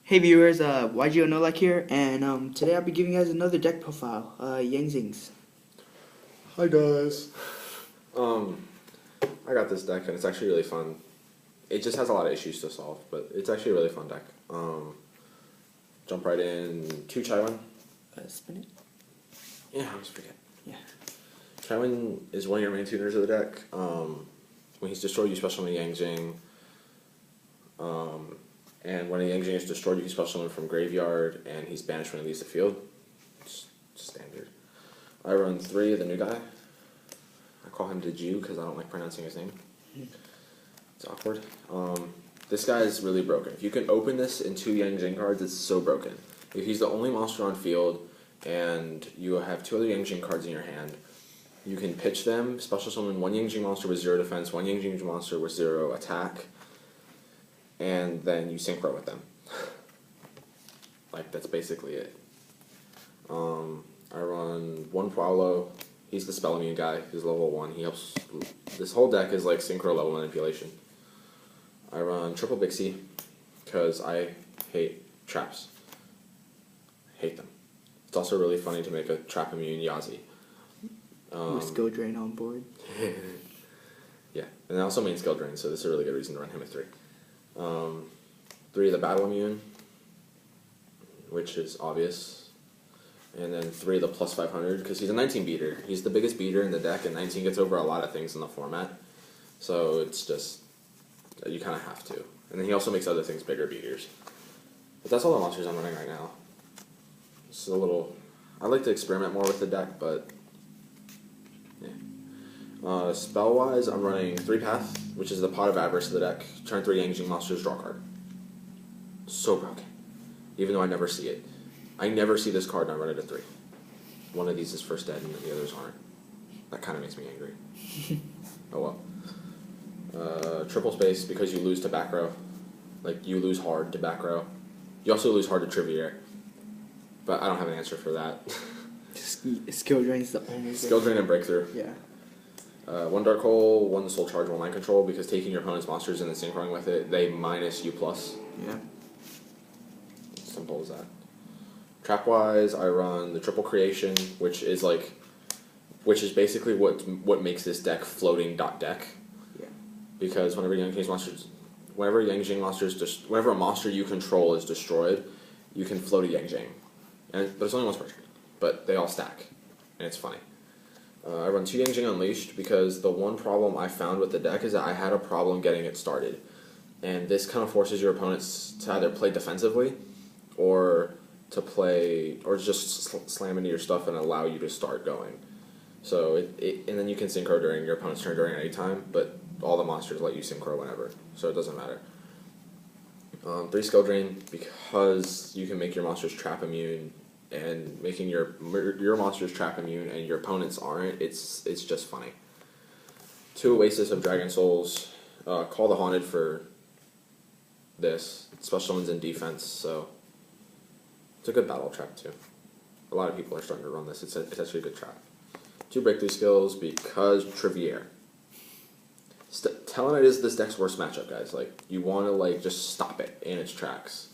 Hey viewers, YGO Nolak here, and today I'll be giving you guys another deck profile, Yang Zings. Hi guys. I got this deck and it's actually really fun. It just has a lot of issues to solve, but it's actually a really fun deck. Jump right in. 2 Chaiwan. Spin it? Yeah, I always forget. Yeah. Chaiwan is one of your main tuners of the deck. When he's destroyed, you special summon Yang Jing. And when a Yang Jing is destroyed, you can special summon from graveyard, and he's banished when he leaves the field. It's standard. I run 3 of the new guy. I call him Deju because I don't like pronouncing his name. It's awkward. This guy is really broken. If you can open this in 2 Yang Jing cards, it's so broken. If he's the only monster on field, and you have 2 other Yang Jing cards in your hand, you can pitch them, special summon 1 Yang Jing monster with 0 defense, 1 Yang Jing monster with 0 attack, and then you synchro with them. Like, that's basically it. I run 1 Paulo. He's the spell immune guy. He's level 1. He helps. This whole deck is like synchro level manipulation. I run triple Bixie because I hate traps. Hate them. It's also really funny to make a trap immune Yazi. With skill drain on board. Yeah, and I also main skill drain, so this is a really good reason to run him at 3. 3 of the battle immune, which is obvious. And then 3 of the plus 500, because he's a 19 beater. He's the biggest beater in the deck, and 19 gets over a lot of things in the format. So it's just, you kind of have to. And then he also makes other things bigger beaters. But that's all the monsters I'm running right now. It's a little, I like to experiment more with the deck, but yeah. Spell-wise, I'm running 3 Path, which is the Pot of Avarice of the deck. Turn 3 Yang Jing monsters, draw a card. So broken. Even though I never see it. I never see this card and I run it at 3. One of these is first dead and the others aren't. That kind of makes me angry. Oh well. Triple space because you lose to back row. Like, you lose hard to back row. You also lose hard to Trivier. But I don't have an answer for that. Skill drain's the only Skill drain and breakthrough. Yeah. 1 Dark Hole, 1 Soul Charge, 1 Mind Control, because taking your opponent's monsters and then synchroning with it, they minus you plus. Yeah. Simple as that. Trap-wise, I run the Triple Creation, which is basically what makes this deck floating deck. Yeah. Because whenever whenever a monster you control is destroyed, you can float a Yang Jing. But it's only once per turn. But they all stack, and it's funny. I run 2 Yang Jing Unleashed because the one problem I found with the deck is that I had a problem getting it started. And this kind of forces your opponents to either play defensively or to play, or just slam into your stuff and allow you to start going. So and then you can synchro during your opponent's turn during any time, but all the monsters let you synchro whenever, so it doesn't matter. 3 Skill Drain because you can make your monsters trap immune, and making your monsters trap immune and your opponents aren't, it's just funny. 2 Oasis of Dragon Souls, Call the Haunted for this. Special one's in defense, so it's a good battle trap too. A lot of people are starting to run this. It's actually a good trap. 2 Breakthrough Skills because Trivier. Tellarknight is this deck's worst matchup, guys. Like, you want to like just stop it in its tracks.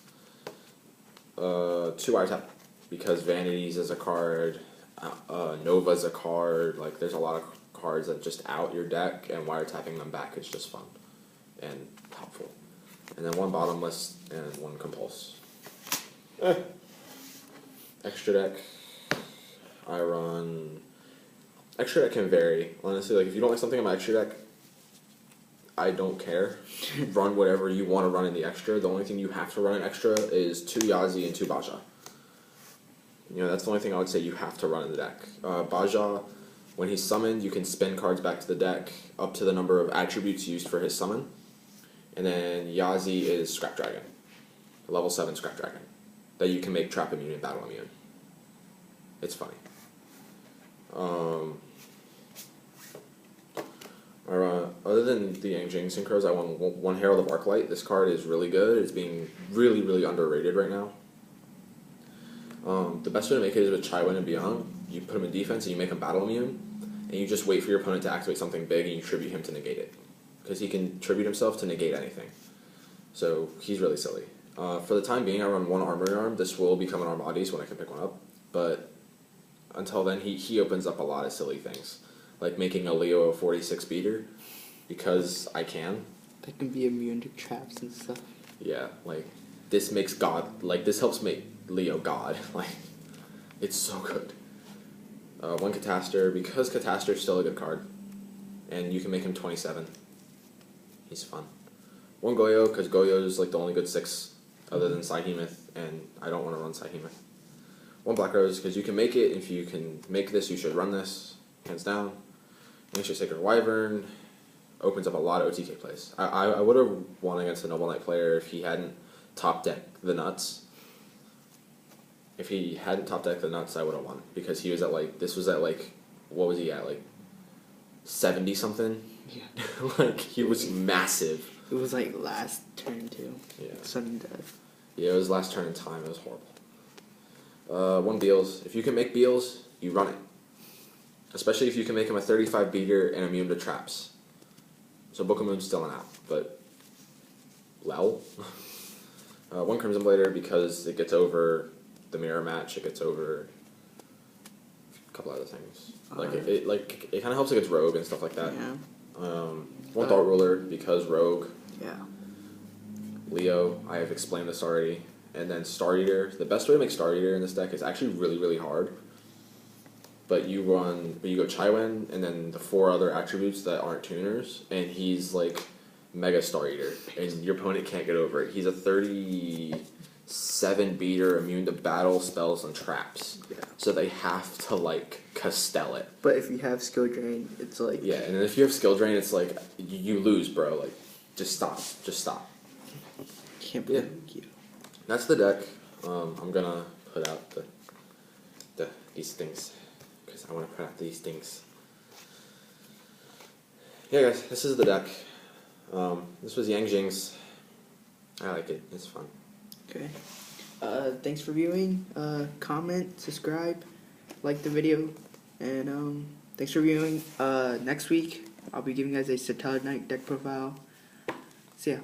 2 Wiretap because Vanities is a card, Nova's a card. Like, there's a lot of cards that just out your deck, and wiretapping them back is just fun and helpful. And then 1 Bottomless and 1 Compulse. Extra deck, I run. Extra deck can vary. Honestly, like, if you don't like something in my extra deck, I don't care. Run whatever you want to run in the extra. The only thing you have to run in extra is 2 Yazi and 2 Baja. You know, that's the only thing I would say you have to run in the deck. Baja, when he's summoned, you can spin cards back to the deck up to the number of attributes used for his summon. And then Yazi is Scrap Dragon. Level 7 Scrap Dragon. That you can make trap immune and battle immune. It's funny. Other than the Yang Jing synchros, I won 1 Herald of Arclight. This card is really good. It's being really, really underrated right now. The best way to make it is with Chaiwan and Beyond. You put him in defense and you make him battle immune, and you just wait for your opponent to activate something big and you tribute him to negate it. Because he can tribute himself to negate anything. So he's really silly. For the time being, I run one armory arm. This will become an Armades when I can pick one up. But until then, he opens up a lot of silly things. Like making a Leo a 46 beater. Because I can. That can be immune to traps and stuff. Yeah, like, this makes God... Like, this helps make Leo God. Like, it's so good. One Catastor, because Catastor's still a good card. And you can make him 27. He's fun. One Goyo, because Goyo is like the only good 6 other than Psyhemoth, and I don't want to run Psyhemoth. One Black Rose, because you can make it. If you can make this, you should run this, hands down. Ancient Sacred Wyvern opens up a lot of OTK plays. I would have won against a Noble Knight player if he hadn't top decked the nuts. If he hadn't top decked the nuts, I would have won, because he was at like, this was at like, what was he at, like 70 something? Yeah. Like, he was massive. It was like last turn too. Yeah. Sudden death. Yeah, it was last turn in time. It was horrible. One Beals. If you can make Beals, you run it. Especially if you can make him a 35 beater and immune to traps. So Book of Moon's still an out, but Lel. One Crimson Blader, because it gets over the mirror match. It gets over a couple other things. Like it kind of helps against Rogue and stuff like that. Yeah. One Thought Ruler, because Rogue. Yeah. Leo, I have explained this already. And then Star Eater. The best way to make Star Eater in this deck is actually really, really hard. But you go Chaiwen, and then the 4 other attributes that aren't tuners, and he's like Mega Star Eater, and your opponent can't get over it. He's a 37 beater, immune to battle, spells, and traps. Yeah. So they have to like Castell it. But if you have skill drain, it's like... Yeah, and then if you have skill drain, it's like, you lose, bro. Like, just stop. Just stop. Can't believe you. That's the deck. I'm gonna put out these things, because I want to put out these things. Yeah, guys, this is the deck. This was Yang Jing's. I like it. It's fun. Okay. Thanks for viewing. Comment, subscribe, like the video, and thanks for viewing. Next week, I'll be giving you guys a Satellite Night deck profile. See ya.